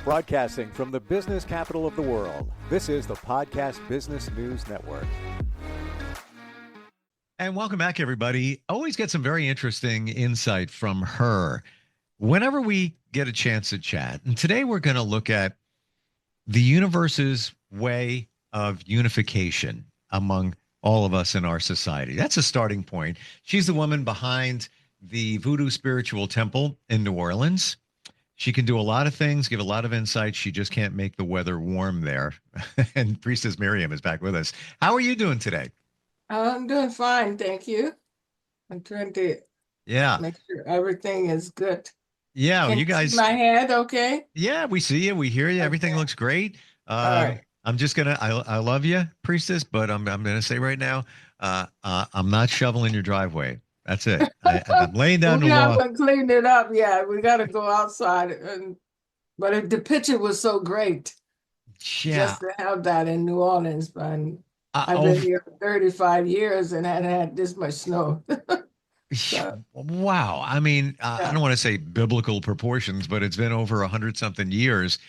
Broadcasting from the business capital of the world, this is the Podcast Business News Network. And welcome back, everybody. Always get some very interesting insight from her whenever we get a chance to chat. And today we're going to look at the universe's way of unification among all of us in our society. That's a starting point. She's the woman behind the Voodoo Spiritual Temple in New Orleans. She can do a lot of things, give a lot of insight. She just can't make the weather warm there. And Priestess Miriam is back with us. How are you doing today? I'm doing fine, thank you. I'm trying to make sure everything is good. Yeah, Can you guys see my head okay? Yeah, we see you, we hear you. Everything looks great. All right. I'm just gonna I love you, Priestess, but I'm gonna say right now, I'm not shoveling your driveway. That's it. I'm laying down We the law. haven't cleaned it up yet. We got to go outside. But the picture was so great Yeah. just to have that in New Orleans. And I've been here for 35 years and hadn't had this much snow. So, wow. I mean, I don't want to say biblical proportions, but it's been over 100-something years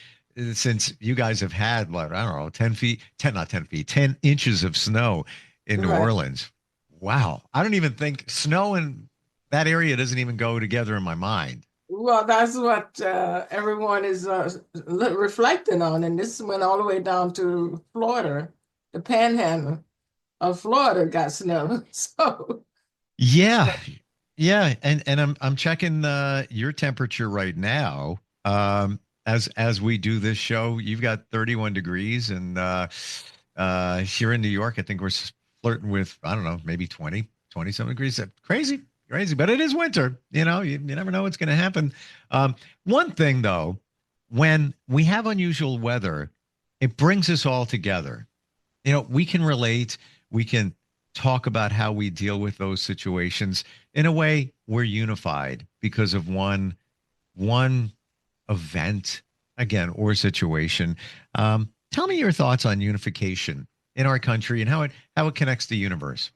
since you guys have had, what, I don't know, 10 inches of snow in New Orleans. Wow. I don't even think snow in that area doesn't even go together in my mind. Well, that's what everyone is reflecting on. And this went all the way down to Florida. The panhandle of Florida got snow. So yeah. And I'm checking your temperature right now. As we do this show, you've got 31 degrees, and here in New York, I think we're flirting with, I don't know, maybe 20 some degrees. Crazy, but it is winter. You know, you never know what's going to happen. One thing though, when we have unusual weather, it brings us all together. You know, we can relate, we can talk about how we deal with those situations. In a way, we're unified because of one event, again, or situation. Tell me your thoughts on unification in our country and how it connects to the universe.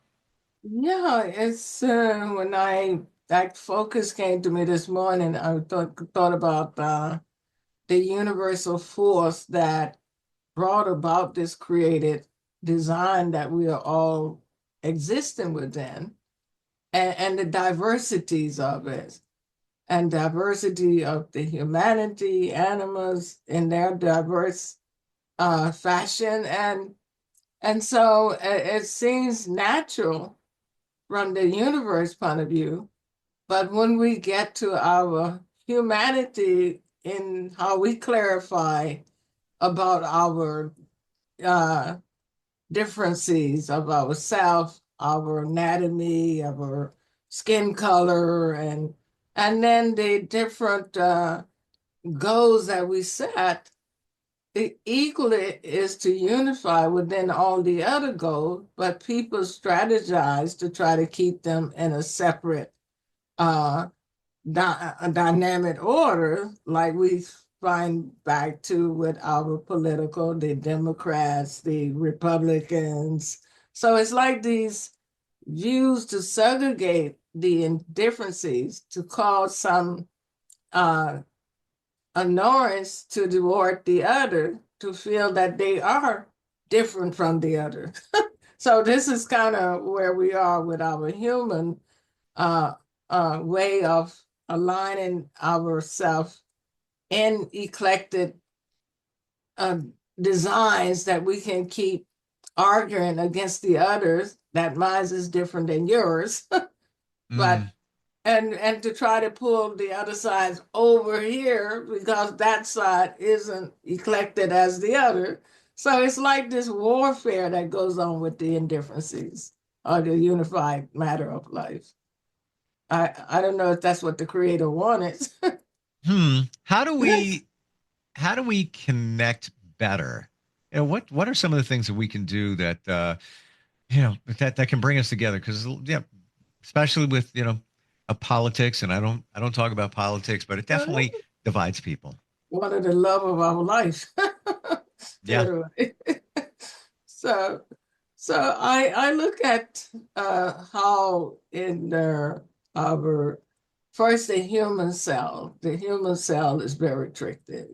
yeah, it's when that focus came to me this morning, I thought about the universal force that brought about this created design that we are all existing within, and the diversities of it, and diversity of the humanity, animals in their diverse fashion, and so it seems natural from the universe point of view, but when we get to our humanity in how we clarify about our differences of ourself, our anatomy, our skin color, and then the different goals that we set, it equally is to unify within all the other goals, but people strategize to try to keep them in a separate dynamic order, like we find back to with our the Democrats, the Republicans. So it's like these views to segregate the differences to cause some annoyance to toward the other, to feel that they are different from the other. So this is kind of where we are with our human way of aligning ourselves in eclectic designs that we can keep arguing against the others, that mine is different than yours. But and to try to pull the other sides over here because that side isn't eclectic as the other. So it's like this warfare that goes on with the indifferences or the unified matter of life. I don't know if that's what the creator wanted. How do we connect better? You know, what are some of the things that we can do that that can bring us together? Because especially with politics, and I don't talk about politics, but it definitely divides people. One of the love of our life. Yeah. So I look at how in our first the human cell is very tricky.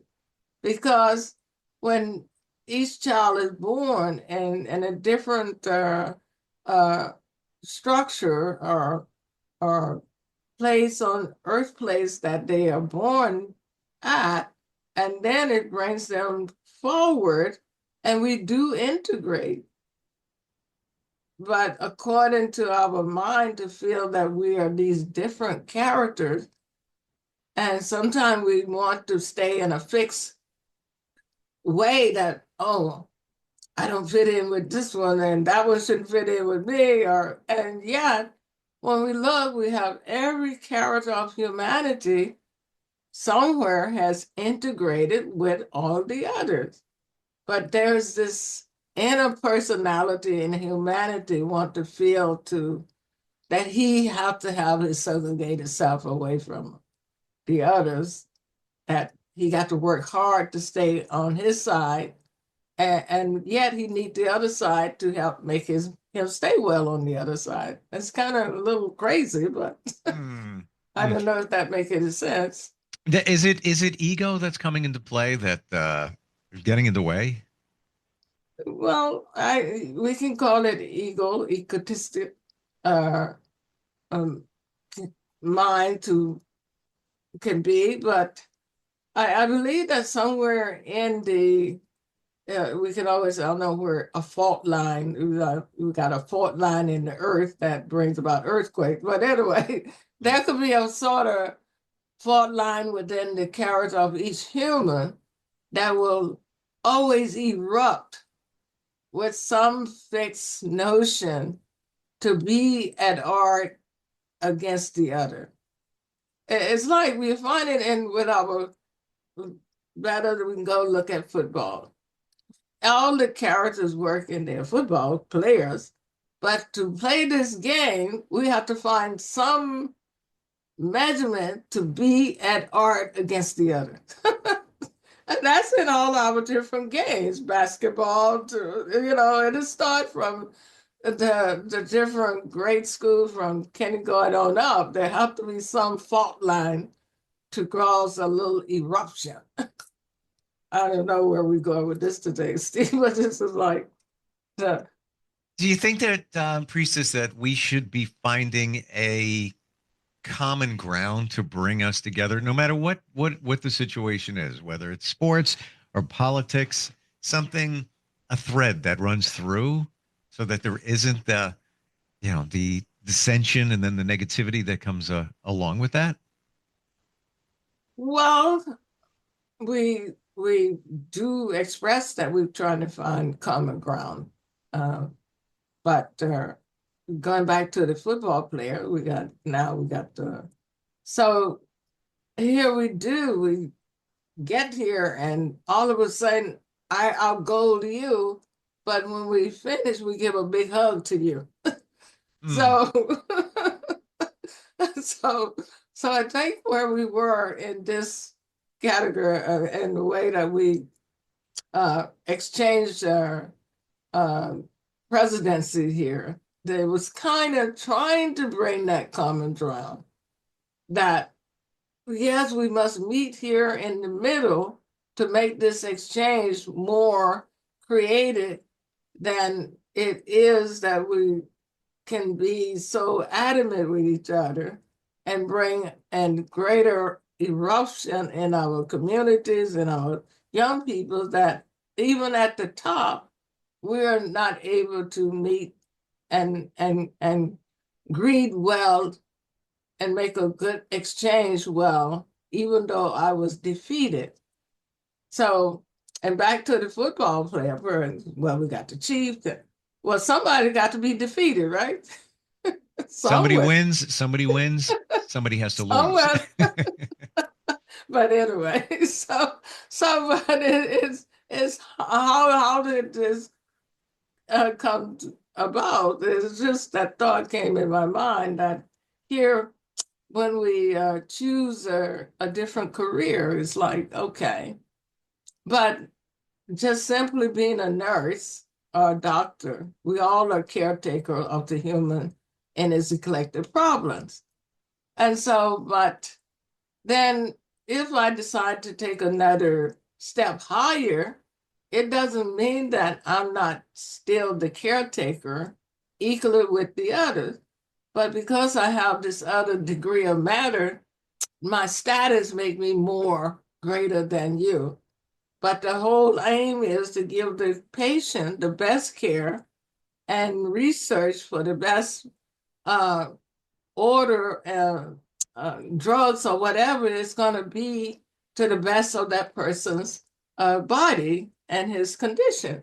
because when each child is born in a different structure or place on earth place that they are born at, and then it brings them forward, and we do integrate. But according to our mind, to feel that we are these different characters, and sometimes we want to stay in a fixed way that, oh, I don't fit in with this one, and that one shouldn't fit in with me, and yet when we look, we have every character of humanity somewhere has integrated with all the others. But there's this inner personality in humanity want to feel that he have to have his segregated self away from the others, that he got to work hard to stay on his side, and yet he need the other side to help make him stay well on the other side. It's kind of a little crazy, but I don't know if that makes any sense. Is it ego that's coming into play that is getting in the way? Well, we can call it egotistic um, mind can be, but I believe that somewhere in the we can always, I don't know where a fault line, we got a fault line in the earth that brings about earthquakes. But anyway, there could be a sort of fault line within the character of each human that will always erupt with some fixed notion to be at art against the other. It's like we find it with our, rather we can go look at football. All the characters work in their football players, but to play this game, we have to find some measurement to be at art against the other. And that's in all our different games, basketball, it starts from the different grade schools from kindergarten on up. There have to be some fault line to cause a little eruption. I don't know where we go with this today, Steve, but this is like Do you think that, Priestess, that we should be finding a common ground to bring us together, no matter what the situation is, whether it's sports or politics, a thread that runs through, so that there isn't the dissension and then the negativity that comes along with that? Well, we do express that we're trying to find common ground, but going back to the football player, so here we get here, and all of a sudden I'll goal you, but when we finish, we give a big hug to you. So so I think where we were in this category, in the way that we exchanged our presidency here, they was kind of trying to bring that common ground, that yes, we must meet here in the middle to make this exchange more creative than it is that we can be so adamant with each other and bring and greater eruption in our communities and our young people, that even at the top, we're not able to meet and greet well and make a good exchange well, even though I was defeated. So, and back to the football player, well, we got the Chiefs. Well, somebody got to be defeated, right? Somebody wins, somebody has to lose. But anyway, but it's how did this come about? It's just that thought came in my mind that here, when we choose a different career, it's like, okay, but just simply being a nurse or a doctor, we all are caretaker of the human and its collective problems. And so, but then if I decide to take another step higher, it doesn't mean that I'm not still the caretaker equally with the others. But because I have this other degree of matter, my status make me more greater than you. But the whole aim is to give the patient the best care and research for the best order drugs or whatever it's going to be to the best of that person's body and his condition.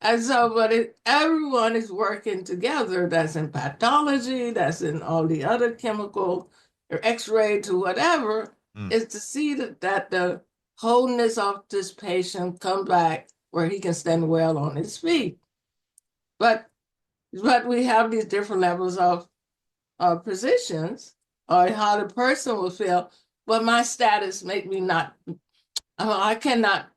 And so, everyone is working together. That's in pathology, that's in all the other chemical or x-ray to whatever, is to see that the wholeness of this patient come back where he can stand well on his feet. But we have these different levels of positions or how the person will feel. But my status make me not, I cannot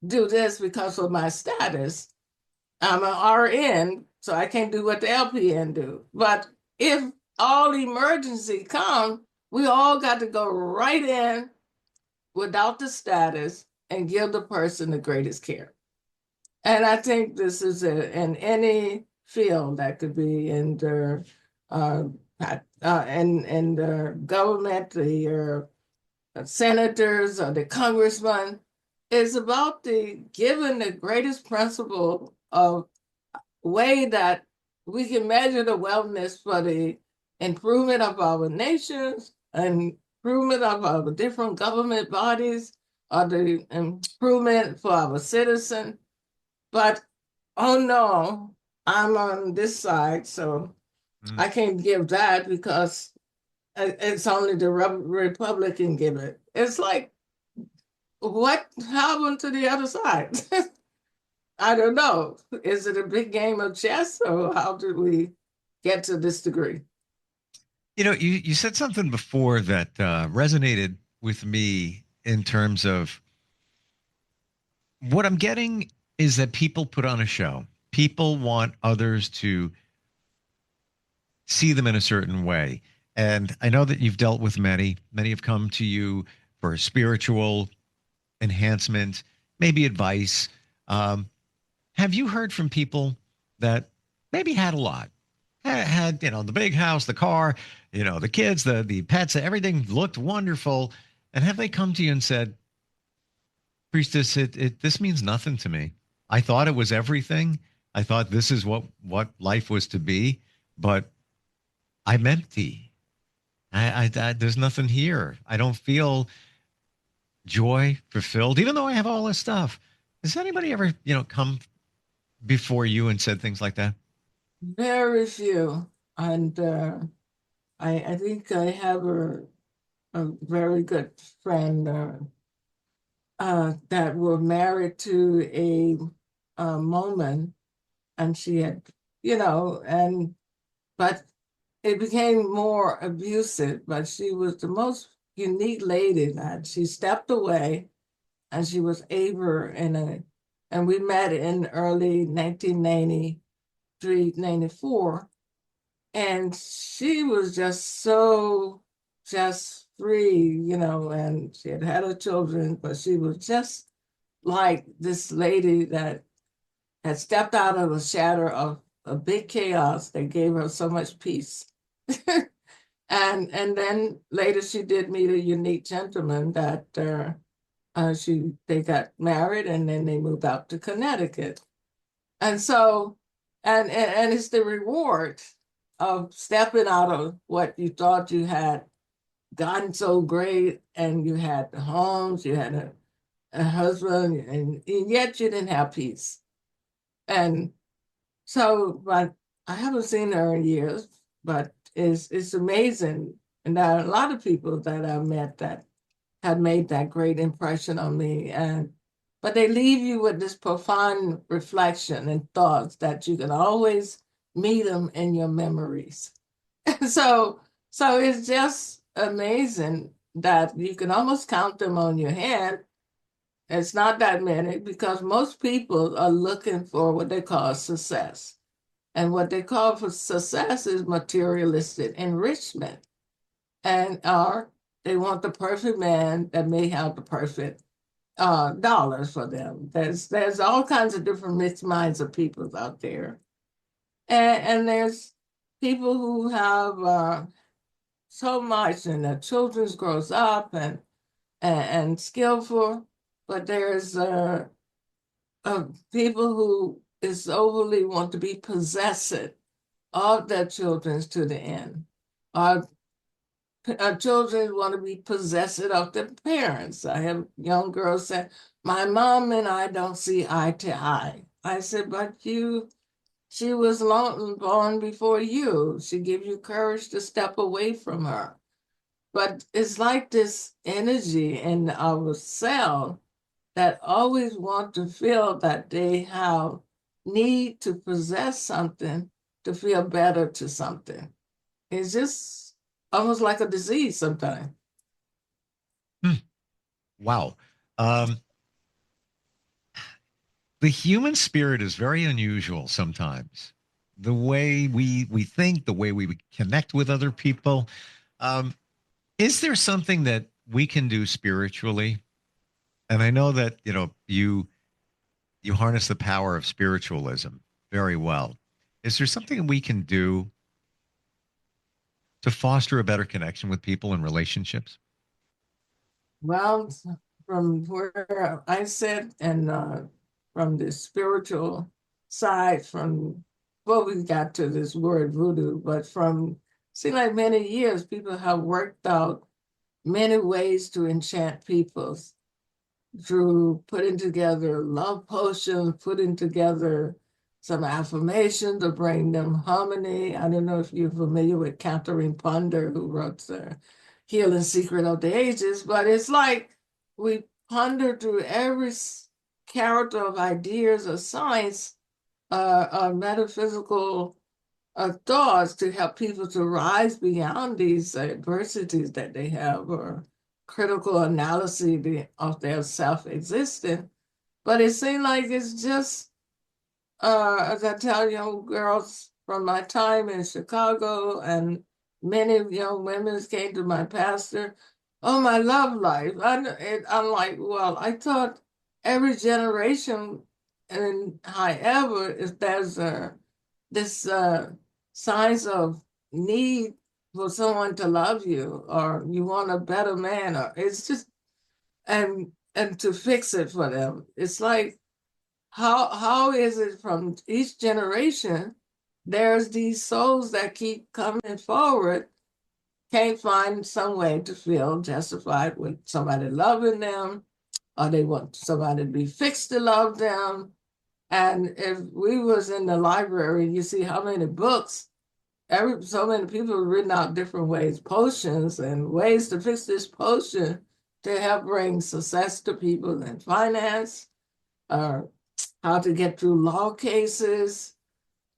do this because of my status. I'm an RN, so I can't do what the LPN do. But if all emergency come, we all got to go right in without the status and give the person the greatest care. And I think this is in any field that could be in the government, the senators or the congressman, is about the giving the greatest principle of way that we can measure the wellness for the improvement of our nations and improvement of our different government bodies or the improvement for our citizens. But, oh no, I'm on this side, so I can't give that because it's only the Republican give it. It's like, what happened to the other side? I don't know. Is it a big game of chess, or how did we get to this degree? You know, you said something before that resonated with me in terms of what I'm getting is that people put on a show. People want others to see them in a certain way. And I know that you've dealt with many. Many have come to you for spiritual enhancement, maybe advice. Have you heard from people that maybe had a lot, had the big house, the car, the kids, the pets, everything looked wonderful, and have they come to you and said, Priestess, this means nothing to me. I thought it was everything. I thought this is what life was to be, but I'm empty. I there's nothing here. I don't feel joy, fulfilled, even though I have all this stuff. Has anybody ever, come before you and said things like that? Very few. And I think I have a very good friend that were married to a Mormon, and she had, but it became more abusive. But she was the most unique lady that she stepped away, and she was able and we met in early 1993, 94, and she was just so free, and she had her children, but she was just like this lady that had stepped out of the shadow of a big chaos that gave her so much peace. And then later she did meet a unique gentleman that they got married, and then they moved out to Connecticut. And so, and it's the reward of stepping out of what you thought you had gotten so great, and you had the homes, you had a husband, and yet you didn't have peace. And so, but I haven't seen her in years, but it's amazing. And there are a lot of people that I've met that had made that great impression on me. But they leave you with this profound reflection and thoughts that you can always meet them in your memories. So it's just amazing that you can almost count them on your hand. It's not that many, because most people are looking for what they call success. And what they call for success is materialistic enrichment. And they want the perfect man that may have the perfect dollars for them. There's all kinds of different mixed minds of people out there, and there's people who have so much, and their children grows up and skillful, but there's people who is overly want to be possessive of their children to the end. Our children want to be possessive of their parents. I have young girls say, my mom and I don't see eye to eye. I said, but she was born before you. She gave you courage to step away from her. But it's like this energy in our cell that always want to feel that they have need to possess something to feel better to something. It's just almost like a disease sometimes. Wow. The human spirit is very unusual sometimes. The way we think, the way we connect with other people. Is there something that we can do spiritually? And I know that, you harness the power of spiritualism very well. Is there something we can do to foster a better connection with people and relationships? Well, from where I sit and from the spiritual side, we got to this word voodoo, but seems like many years, people have worked out many ways to enchant people through putting together love potions, putting together some affirmation to bring them harmony. I don't know if you're familiar with Catherine Ponder, who wrote the Healing Secret of the Ages, but it's like we ponder through every character of ideas or science, metaphysical thoughts to help people to rise beyond these adversities that they have, or critical analysis of their self-existence. But it seems like it's just, as I tell young girls from my time in Chicago, and many young women came to my pastor, oh, my love life. I'm like, well, I thought every generation, and however, if there's this signs of need for someone to love you, or you want a better man, or it's just and to fix it for them. It's like how is it from each generation there's these souls that keep coming forward, can't find some way to feel justified with somebody loving them, or they want somebody to be fixed to love them. And if we was in the library, you see how many books, so many people have written out different ways, potions and ways to fix this potion to help bring success to people in finance, how to get through law cases,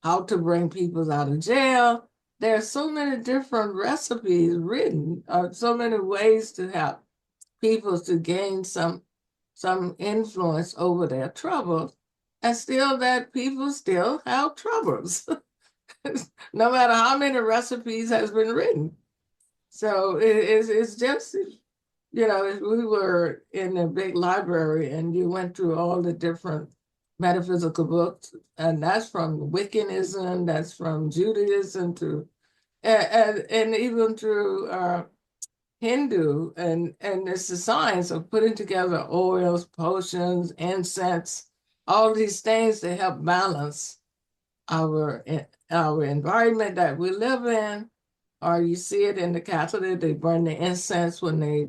how to bring people out of jail. There are so many different recipes written, so many ways to help people to gain some influence over their troubles, and still that people still have troubles, no matter how many recipes has been written. So it's just, if we were in a big library and you went through all the different metaphysical books, and that's from Wiccanism, that's from Judaism to, and even through Hindu, and it's the science of putting together oils, potions, incense, all these things to help balance our environment that we live in. Or you see it in the Catholic, they burn the incense when they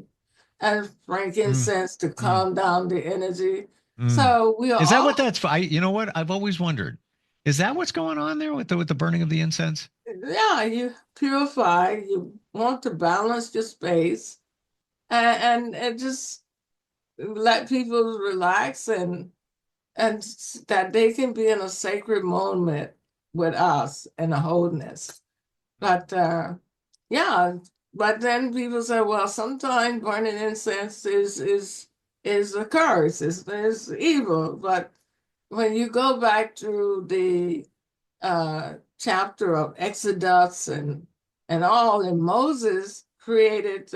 and frankincense to calm down the energy. So we are Is that all, what that's for? You know what? I've always wondered. Is that what's going on there with the burning of the incense? yeah, you purify, you want to balance your space, and just let people relax, and that they can be in a sacred moment with us and a wholeness. But yeah, but then people say, well, sometimes burning incense is a curse, is evil. But when you go back to the chapter of Exodus and all, and Moses created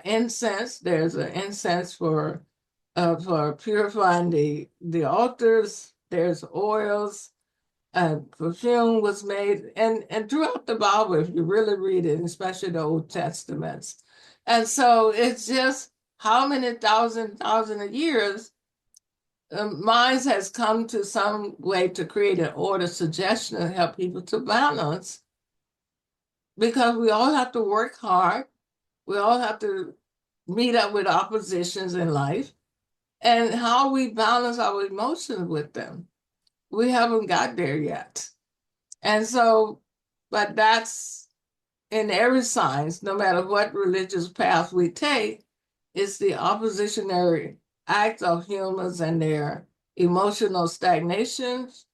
incense. There's an incense for for purifying the altars. There's oils, perfume was made, and throughout the Bible, if you really read it, especially the Old Testaments. And so it's just how many thousand of years minds has come to some way to create an order suggestion to help people to balance, because we all have to work hard. We all have to meet up with oppositions in life, and how we balance our emotions with them. We haven't got there yet. And so, but that's in every science, no matter what religious path we take, it's the oppositionary act of humans and their emotional stagnations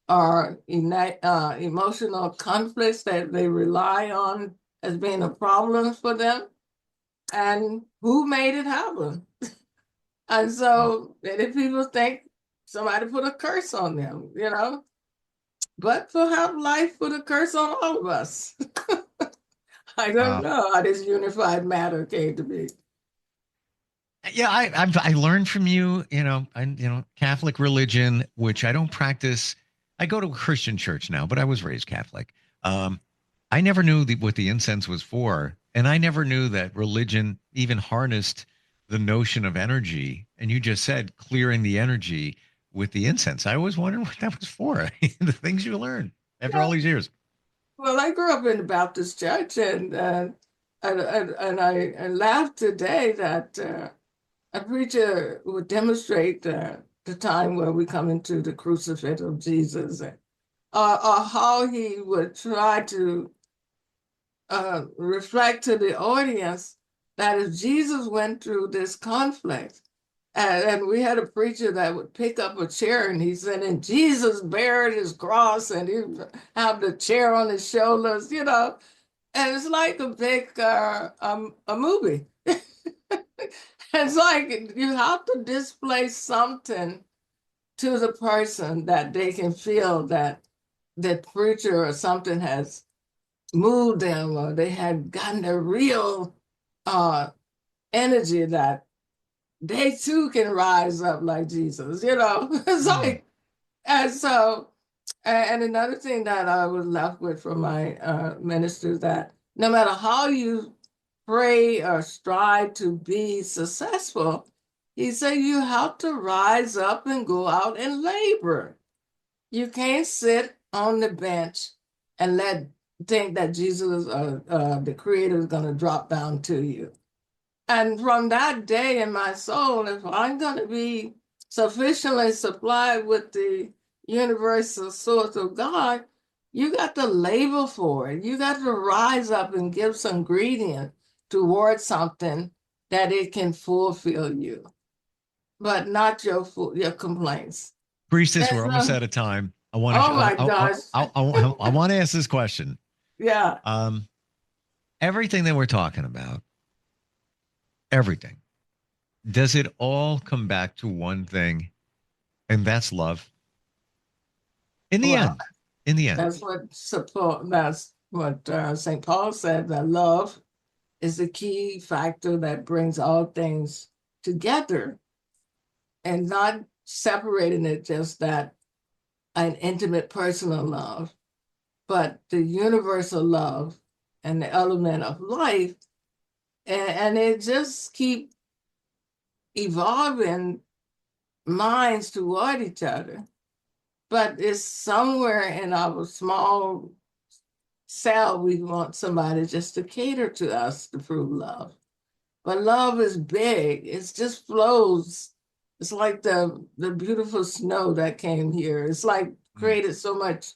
or emotional conflicts that they rely on as being a problem for them. And who made it happen? And so many people think somebody put a curse on them, you know? But perhaps life put a curse on all of us. I don't know how this unified matter came to be. Yeah, I learned from you, Catholic religion, which I don't practice. I go to a Christian church now, but I was raised Catholic. I never knew what the incense was for, and I never knew that religion even harnessed the notion of energy. And you just said clearing the energy with the incense. I always wondered what that was for. The things you learn after all these years. Well, I grew up in the Baptist church, and I laughed today that a preacher would demonstrate the time where we come into the crucifix of Jesus, or how he would try to reflect to the audience that if Jesus went through this conflict, and we had a preacher that would pick up a chair, and he said, and Jesus bared his cross, and he would have the chair on his shoulders, and it's like a big a movie. It's like you have to display something to the person that they can feel that the preacher or something has moved them, or they had gotten a real energy that they too can rise up like Jesus, It's like, and so, and another thing that I was left with from my ministers, that no matter how you pray or strive to be successful, he said you have to rise up and go out and labor. You can't sit on the bench and think that Jesus, the Creator, is going to drop down to you. And from that day in my soul, if I'm going to be sufficiently supplied with the universal source of God, you got to labor for it. You got to rise up and give some ingredient towards something that it can fulfill you, but not your complaints. Priestess, we're almost out of time. I want to. Oh my gosh! I want to ask this question. Yeah. Everything that we're talking about, everything, does it all come back to one thing, and that's love? In the end. That's what St. Paul said, that love is the key factor that brings all things together, and not separating it just that an intimate personal love, but the universal love and the element of life. And it just keep evolving minds toward each other. But it's somewhere in our small cell, we want somebody just to cater to us to prove love. But love is big. It just flows. It's like the beautiful snow that came here. It's like created so much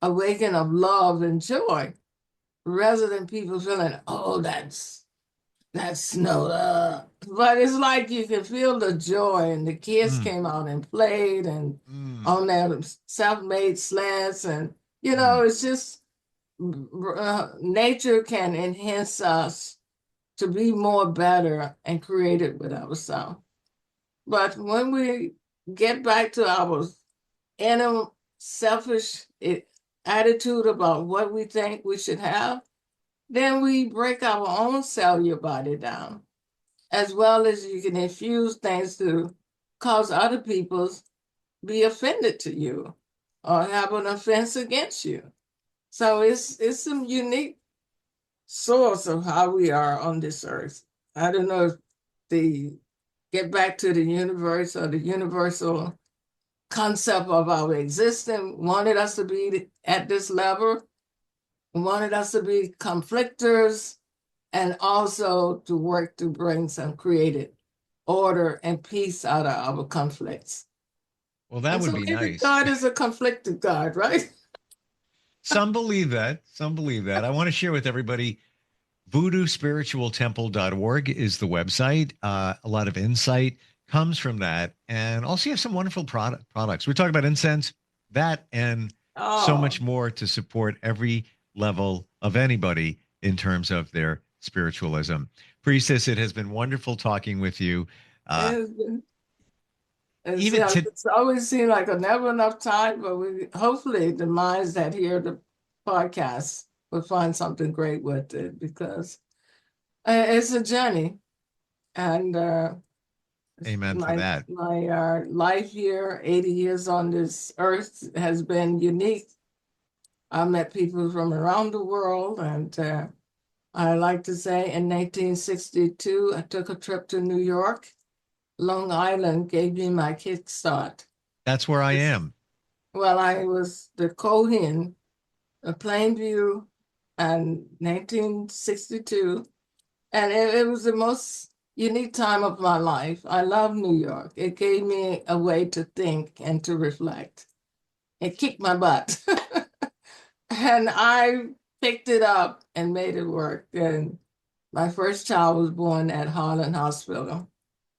awakening of love and joy, rather than people feeling, oh, that's snow. But it's like you can feel the joy, and the kids came out and played, and on their self-made sleds, and it's just nature can enhance us to be more better and creative with ourselves. But when we get back to our inner selfish attitude about what we think we should have, then we break our own cellular body down, as well as you can infuse things to cause other people be offended to you or have an offense against you. So it's some unique source of how we are on this earth. I don't know if the get back to the universe or the universal concept of our existence wanted us to be at this level, wanted us to be conflictors, and also to work to bring some creative order and peace out of our conflicts. Well, that And would so be maybe nice. God is a conflicted God, right? Some believe that. Some believe that. I want to share with everybody. voodoospiritualtemple.org is the website. A lot of insight comes from that. And also you have some wonderful products. We're talking about incense, that, and so much more to support every level of anybody in terms of their spiritualism. Priestess, it has been wonderful talking with you. It's always seemed like never enough time, but hopefully the minds that hear the podcast will find something great with it, because it's a journey. And amen for that. My life here, 80 years on this earth, has been unique. I met people from around the world, and I like to say in 1962, I took a trip to New York. Long Island gave me my kickstart. That's where I am. Well, I was the Cohen of Plainview in 1962, and it was the most unique time of my life. I love New York. It gave me a way to think and to reflect. It kicked my butt. And I picked it up and made it work. And my first child was born at Harlan Hospital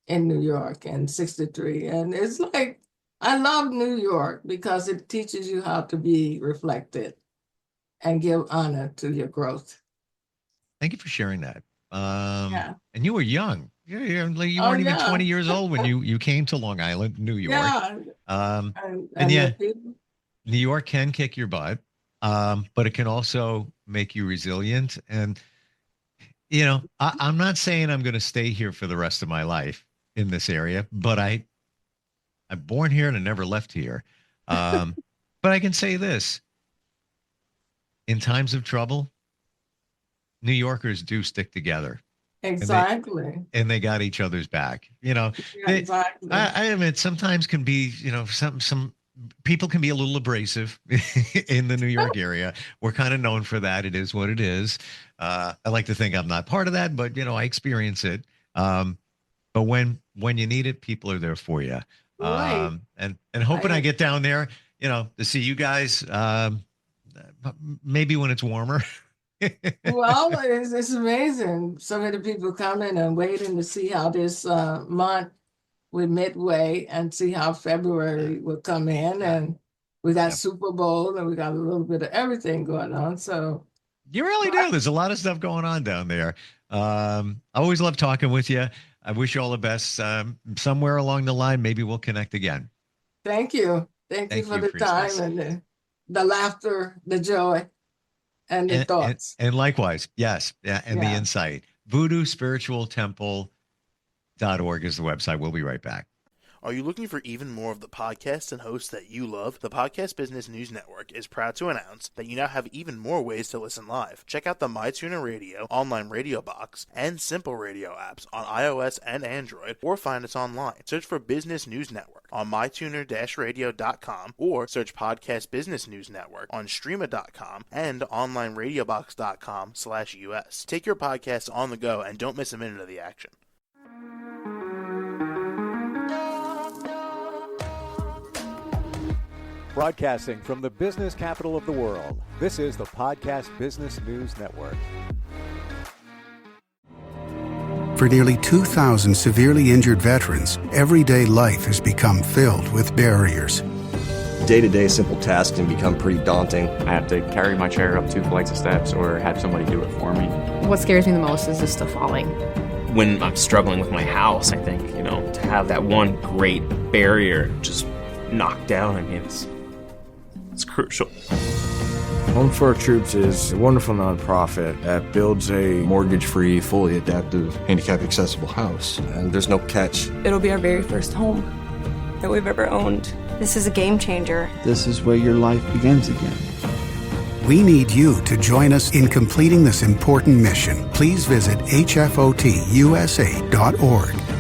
in New York in 63. And it's like, I love New York because it teaches you how to be reflected and give honor to your growth. Thank you for sharing that. Yeah. And you were young. You weren't even 20 years old when you came to Long Island, New York. Yeah. And yeah, New York can kick your butt, but it can also make you resilient. And, you know, I'm not saying I'm going to stay here for the rest of my life in this area, but I'm born here and I never left here. But I can say this: in times of trouble, New Yorkers do stick together. Exactly. And they got each other's back. You know, yeah, exactly. I admit sometimes can be, you know, some people can be a little abrasive in the New York area. We're kind of known for that. It is what it is. I like to think I'm not part of that, but, you know, I experience it. But when you need it, people are there for you. Right. And hoping I get down there, you know, to see you guys, maybe when it's warmer. Well, it's amazing. So many people coming and waiting to see how this month with Midway and see how February will come in. And we got Super Bowl and we got a little bit of everything going on. So you really do. There's a lot of stuff going on down there. I always love talking with you. I wish you all the best. Somewhere along the line, maybe we'll connect again. Thank you. Thank you for the Priestess. time and the laughter, the joy, and the thoughts. And likewise, yes. Yeah, and the insight. voodoospiritualtemple.org is the website. We'll be right back. Are you looking for even more of the podcasts and hosts that you love? The Podcast Business News Network is proud to announce that you now have even more ways to listen live. Check out the mytuner-radio, online radio box, and simpleradio apps on iOS and Android, or find us online. Search for Business News Network on mytuner-radio.com, or search Podcast Business News Network on streama.com and onlineradiobox.com/US. Take your podcast on the go and don't miss a minute of the action. Broadcasting from the business capital of the world, this is the Podcast Business News Network. For nearly 2,000 severely injured veterans, everyday life has become filled with barriers. Day-to-day simple tasks can become pretty daunting. I have to carry my chair up 2 flights of steps or have somebody do it for me. What scares me the most is just the falling. When I'm struggling with my house, I think, to have that one great barrier just knocked down, it's crucial. Home for Our Troops is a wonderful nonprofit that builds a mortgage-free, fully adaptive, handicap-accessible house. And there's no catch. It'll be our very first home. that we've ever owned. This is a game changer. This is where your life begins again. We need you to join us in completing this important mission. Please visit hfotusa.org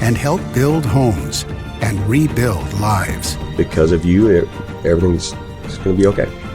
and help build homes and rebuild lives. Because of you, everything's going to be okay.